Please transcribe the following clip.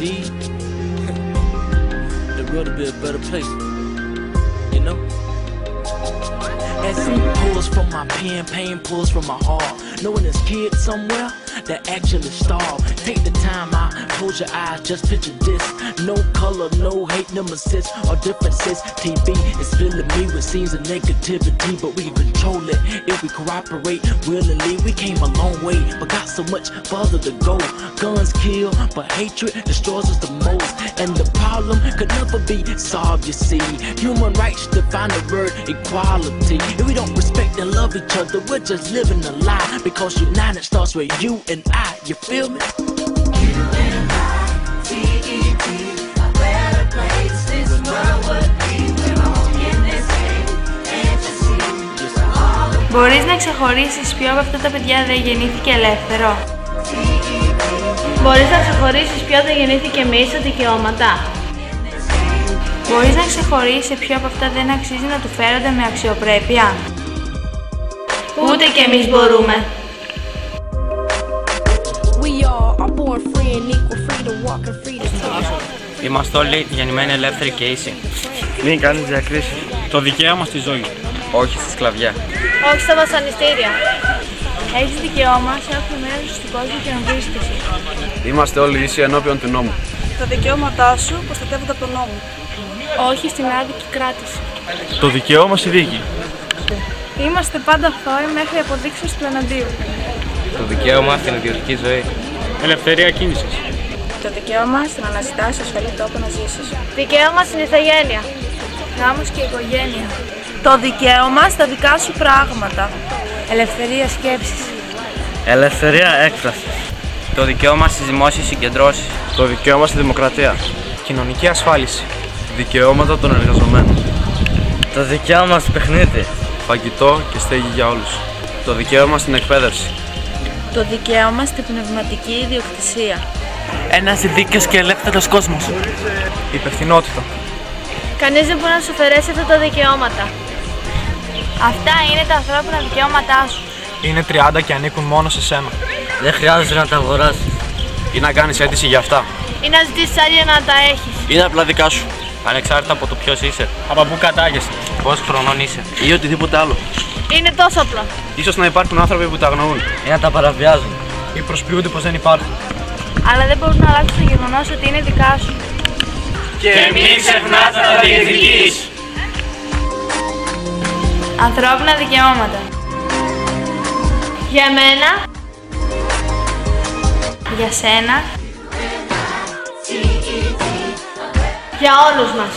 deed, the world would be a better place, you know? As ink pulls from my pen, pain pulls from my heart. Knowing there's kids somewhere that actually starve. Take the time out, close your eyes, just picture this. No color, no hate, nemesis or differences. TV is filling me with scenes of negativity, but we can control it if we cooperate willingly. We came a long way, but got so much further to go. Guns kill, but hatred destroys us the most. And the problem could never be solved, you see. Human rights define the word equality. If we don't respect and love each other, we're just living a lie. Because united starts with you and I, you feel me? U-N-I-T-E-D, a better place this world would be. We're all in this game, fantasy. Μπορείς να ξεχωρίσεις ποιο από αυτά τα παιδιά δεν γεννήθηκε ελεύθερο? Μπορείς να ξεχωρίσεις ποιο δεν γεννήθηκε με ίσα δικαιώματα? Μπορείς να ξεχωρίσεις ποιο από αυτά δεν αξίζει να του φέρονται με αξιοπρέπεια? Ούτε κι εμείς μπορούμε. Είμαστε όλοι γεννημένοι ελεύθεροι και ίσοι. Μην κάνεις διακρίσεις. Το δικαίωμα στη ζωή. Όχι στη σκλαβιά. Όχι στα βασανιστήρια. Έχεις δικαίωμα σε όποιο μέρος στον κόσμο και να βρίσκεσαι. Είμαστε όλοι ίσοι ενώπιον του νόμου. Τα δικαιώματά σου προστατεύονται από τον νόμο. Όχι στην άδικη κράτηση. Το δικαίωμα στη δίκη. Είμαστε πάντα αθώοι μέχρι αποδείξεις του εναντίου. Το δικαίωμα στην ιδιωτική ζωή. Ελευθερία κίνησης. Το δικαίωμα στην αναζητάς ασφαλή τόπο να ζήσεις. Δικαίωμα στην ηθαγένεια. Γάμος και οικογένεια. Το δικαίωμα στα δικά σου πράγματα. Ελευθερία σκέψης. Ελευθερία έκφρασης. Το δικαίωμα στις δημόσιες συγκεντρώσεις. Το δικαίωμα στη δημοκρατία. Κοινωνική ασφάλιση. Δικαιώματα των εργαζομένων. Το δικαίωμα στο παιχνίδι. Φαγητό και στέγη για όλους. Το δικαίωμα στην εκπαίδευση. Το δικαίωμα στην πνευματική ιδιοκτησία. Ένας δίκαιος και ελεύθερος κόσμος. Υπευθυνότητα. Κανείς δεν μπορεί να σου αφαιρέσει αυτά τα δικαιώματα. Αυτά είναι τα ανθρώπινα δικαιώματά σου. Είναι 30 και ανήκουν μόνο σε σένα. Δεν χρειάζεται να τα αγοράσεις. Ή να κάνεις αίτηση για αυτά. Ή να ζητήσεις άλλη να τα έχεις. Είναι απλά δικά σου. Ανεξάρτητα από το ποιος είσαι. Από πού κατάγεσαι. Πόσους χρονών είσαι. Ή οτιδήποτε άλλο. Είναι τόσο απλό. Ίσως να υπάρχουν άνθρωποι που τα αγνοούν. Ή να τα παραβιάζουν. Ή προσποιούνται πως δεν υπάρχουν. Αλλά δεν μπορούν να αλλάξουν το γεγονός ότι είναι δικά σου. Και μην ξεχνάς να τα διεκδικείς. Ανθρώπινα δικαιώματα. Για μένα. Για σένα. Για όλους μας.